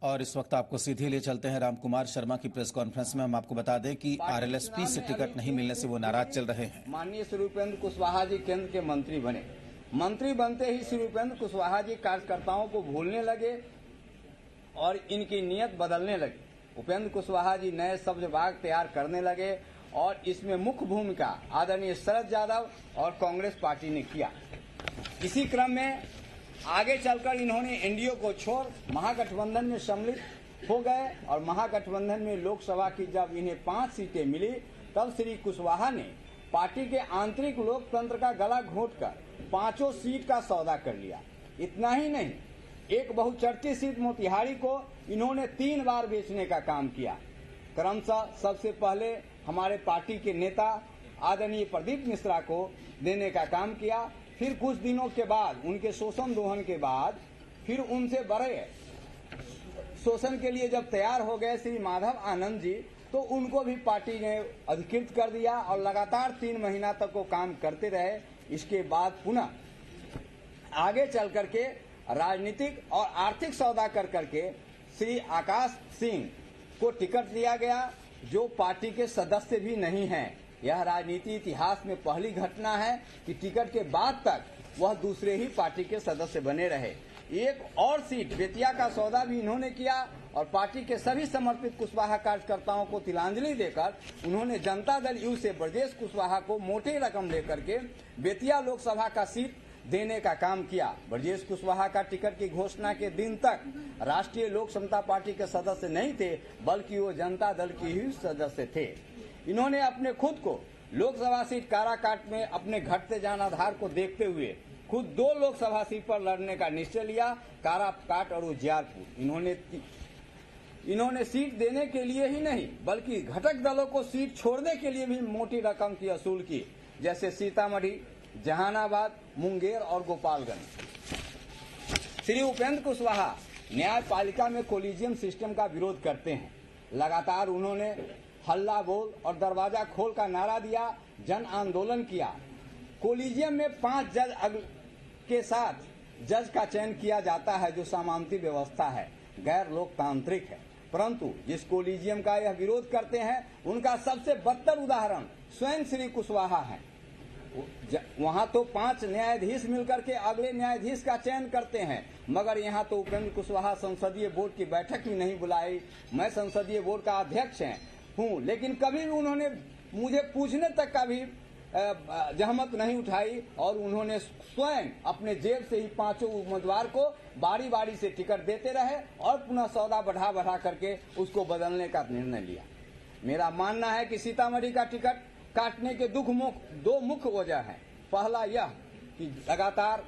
और इस वक्त आपको सीधे ले चलते हैं राम कुमार शर्मा की प्रेस कॉन्फ्रेंस में। हम आपको बता दें कि आरएलएसपी से टिकट नहीं मिलने से वो नाराज चल रहे हैं। माननीय श्री उपेंद्र कुशवाहा जी केंद्र के मंत्री बने। मंत्री बनते ही श्री उपेंद्र कुशवाहा जी कार्यकर्ताओं को भूलने लगे और इनकी नीयत बदलने लगी। उपेंद्र कुशवाहा जी नए शब्द बाग तैयार करने लगे और इसमें मुख्य भूमिका आदरणीय शरद यादव और कांग्रेस पार्टी ने किया। इसी क्रम में आगे चलकर इन्होंने एनडीए को छोड़ महागठबंधन में सम्मिलित हो गए और महागठबंधन में लोकसभा की जब इन्हें 5 सीटें मिली तब श्री कुशवाहा ने पार्टी के आंतरिक लोकतंत्र का गला घोंटकर 5 सीट का सौदा कर लिया। इतना ही नहीं, एक बहुचर्चित सीट मोतिहारी को इन्होंने 3 बार बेचने का काम किया। क्रमशः सबसे पहले हमारे पार्टी के नेता आदरणीय प्रदीप मिश्रा को देने का काम किया। फिर कुछ दिनों के बाद उनके शोषण दोहन के बाद फिर उनसे बड़े शोषण के लिए जब तैयार हो गए श्री माधव आनंद जी, तो उनको भी पार्टी ने अधिकृत कर दिया और लगातार 3 महीना तक वो काम करते रहे। इसके बाद पुनः आगे चल करके राजनीतिक और आर्थिक सौदा कर करके श्री आकाश सिंह को टिकट दिया गया, जो पार्टी के सदस्य भी नहीं हैं। यह राजनीति इतिहास में पहली घटना है कि टिकट के बाद तक वह दूसरे ही पार्टी के सदस्य बने रहे। एक और सीट बेतिया का सौदा भी इन्होंने किया और पार्टी के सभी समर्पित कुशवाहा कार्यकर्ताओं को तिलांजलि देकर उन्होंने जनता दल यू से ब्रजेश कुशवाहा को मोटी रकम लेकर के बेतिया लोकसभा का सीट देने का काम किया। ब्रजेश कुशवाहा का टिकट की घोषणा के दिन तक राष्ट्रीय लोक समता पार्टी के सदस्य नहीं थे, बल्कि वो जनता दल के ही सदस्य थे। इन्होंने अपने खुद को लोकसभा सीट काराकाट में अपने घटते जनाधार को देखते हुए खुद 2 लोकसभा सीट पर लड़ने का निश्चय लिया, काराकाट और उजियारपुर। इन्होंने सीट देने के लिए ही नहीं बल्कि घटक दलों को सीट छोड़ने के लिए भी मोटी रकम की वसूल की, जैसे सीतामढ़ी, जहानाबाद, मुंगेर और गोपालगंज। श्री उपेंद्र कुशवाहा न्यायपालिका में कोलिजियम सिस्टम का विरोध करते हैं। लगातार उन्होंने हल्ला बोल और दरवाजा खोल का नारा दिया, जन आंदोलन किया। कोलिजियम में 5 जज के साथ जज का चयन किया जाता है, जो सामंती व्यवस्था है, गैर लोकतांत्रिक है। परंतु जिस कोलिजियम का यह विरोध करते हैं उनका सबसे बदतर उदाहरण स्वयं श्री कुशवाहा है। वहां तो 5 न्यायाधीश मिलकर के अगले न्यायाधीश का चयन करते हैं, मगर यहाँ तो उपेंद्र कुशवाहा संसदीय बोर्ड की बैठक ही नहीं बुलाई। मैं संसदीय बोर्ड का अध्यक्ष हूँ, लेकिन कभी भी उन्होंने मुझे पूछने तक का भी जहमत नहीं उठाई और उन्होंने स्वयं अपने जेब से ही 5 उम्मीदवार को बारी बारी से टिकट देते रहे और पुनः सौदा बढ़ा करके उसको बदलने का निर्णय लिया। मेरा मानना है कि सीतामढ़ी का टिकट काटने के 2 मुख्य वजह हैं। पहला यह कि लगातार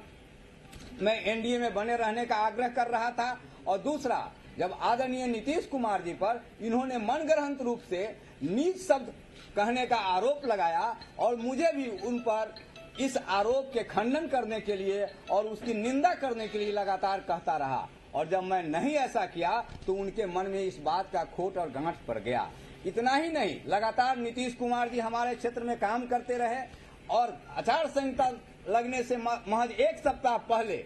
मैं एनडीए में बने रहने का आग्रह कर रहा था, और दूसरा जब आदरणीय नीतीश कुमार जी पर इन्होंने मनगढ़ंत रूप से नीच शब्द कहने का आरोप लगाया और मुझे भी उन पर इस आरोप के खंडन करने के लिए और उसकी निंदा करने के लिए लगातार कहता रहा, और जब मैं नहीं ऐसा किया तो उनके मन में इस बात का खोट और गांठ पड़ गया। इतना ही नहीं, लगातार नीतीश कुमार जी हमारे क्षेत्र में काम करते रहे और आचार संहिता लगने से महज 1 सप्ताह पहले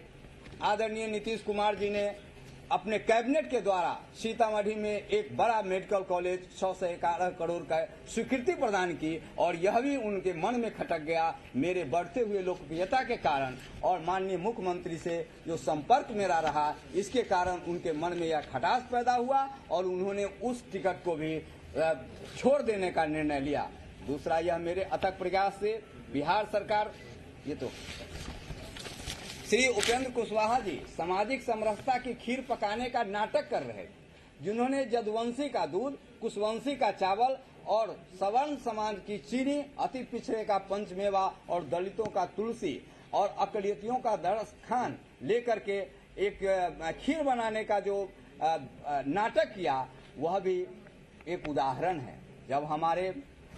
आदरणीय नीतीश कुमार जी ने अपने कैबिनेट के द्वारा सीतामढ़ी में एक बड़ा मेडिकल कॉलेज 100 से 11 करोड़ का स्वीकृति प्रदान की, और यह भी उनके मन में खटक गया मेरे बढ़ते हुए लोकप्रियता के कारण और माननीय मुख्यमंत्री से जो संपर्क मेरा रहा, इसके कारण उनके मन में यह खटास पैदा हुआ और उन्होंने उस टिकट को भी छोड़ देने का निर्णय लिया। दूसरा, यह मेरे अथक प्रयास से बिहार सरकार, ये तो श्री उपेंद्र कुशवाहा जी सामाजिक समरसता की खीर पकाने का नाटक कर रहे, जिन्होंने जदवंशी का दूध, कुशवंशी का चावल और सवर्ण समाज की चीनी, अति पिछड़े का पंचमेवा और दलितों का तुलसी और अकलियतियों का दस्तखान लेकर के एक खीर बनाने का जो नाटक किया, वह भी एक उदाहरण है। जब हमारे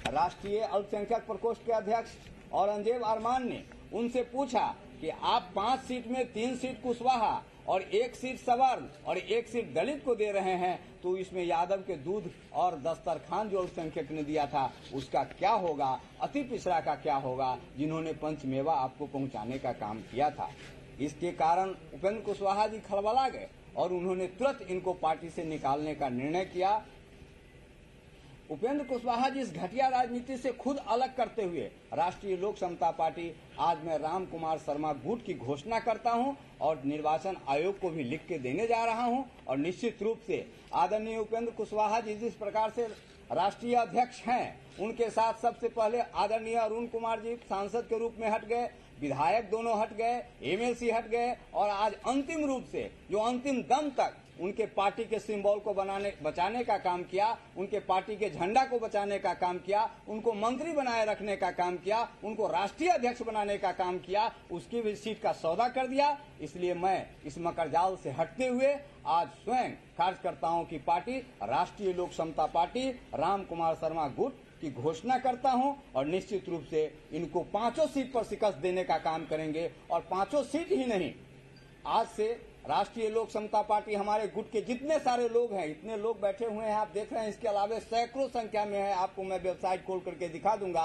राष्ट्रीय अल्पसंख्यक प्रकोष्ठ के अध्यक्ष औरंगजेब अरमान ने उनसे पूछा कि आप 5 सीट में 3 सीट कुशवाहा और 1 सीट सवर्ण और 1 सीट दलित को दे रहे हैं, तो इसमें यादव के दूध और दस्तरखान जो अल्पसंख्यक ने दिया था उसका क्या होगा, अति पिछड़ा का क्या होगा, जिन्होंने पंचमेवा आपको पहुंचाने का काम किया था। इसके कारण उपेंद्र कुशवाहा जी खलबला गए और उन्होंने तुरंत इनको पार्टी से निकालने का निर्णय किया। उपेंद्र कुशवाहा जी इस घटिया राजनीति से खुद अलग करते हुए राष्ट्रीय लोक समता पार्टी आज मैं राम कुमार शर्मा गुट की घोषणा करता हूं और निर्वाचन आयोग को भी लिख के देने जा रहा हूं। और निश्चित रूप से आदरणीय उपेंद्र कुशवाहा जी जिस प्रकार से राष्ट्रीय अध्यक्ष हैं, उनके साथ सबसे पहले आदरणीय अरुण कुमार जी सांसद के रूप में हट गए, विधायक दोनों हट गए, एमएलसी हट गए और आज अंतिम रूप से जो अंतिम दम तक उनके पार्टी के सिंबल को बचाने का काम किया, उनके पार्टी के झंडा को बचाने का काम किया, उनको मंत्री बनाए रखने का काम किया, उनको राष्ट्रीय अध्यक्ष बनाने का काम किया, उसकी भी सीट का सौदा कर दिया। इसलिए मैं इस मकरजाल से हटते हुए आज स्वयं कार्यकर्ताओं की पार्टी राष्ट्रीय लोक समता पार्टी राम कुमार शर्मा गुट की घोषणा करता हूं और निश्चित रूप से इनको 5 सीट पर शिकस्त देने का काम करेंगे। और 5 सीट ही नहीं, आज से राष्ट्रीय लोक समता पार्टी हमारे गुट के जितने सारे लोग हैं, इतने लोग बैठे हुए हैं, आप देख रहे हैं, इसके अलावा सैकड़ों संख्या में है। आपको मैं वेबसाइट खोल करके दिखा दूंगा,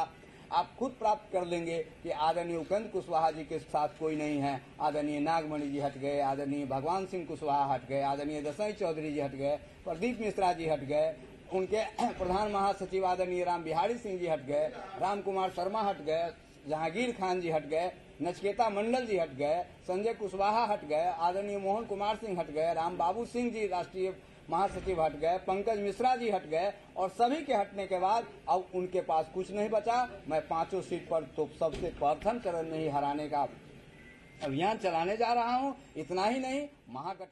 आप खुद प्राप्त कर लेंगे कि आदरणीय उपेंद्र कुशवाहा जी के साथ कोई नहीं है। आदरणीय नागमणि जी हट गए, आदरणीय भगवान सिंह कुशवाहा हट गए, आदरणीय दसाई चौधरी जी हट गए, प्रदीप मिश्रा जी हट गए, उनके प्रधान महासचिव आदरणीय राम बिहारी सिंह जी हट गए, राम कुमार शर्मा हट गए, जहांगीर खान जी हट गए, नचकेता मंडल जी हट गए, संजय कुशवाहा हट गए, आदरणीय मोहन कुमार सिंह हट गए, राम बाबू सिंह जी राष्ट्रीय महासचिव हट गए, पंकज मिश्रा जी हट गए और सभी के हटने के बाद अब उनके पास कुछ नहीं बचा। मैं 5 सीट पर तो सबसे प्रथम चरण में ही हराने का अभियान चलाने जा रहा हूं। इतना ही नहीं, महागठबंधन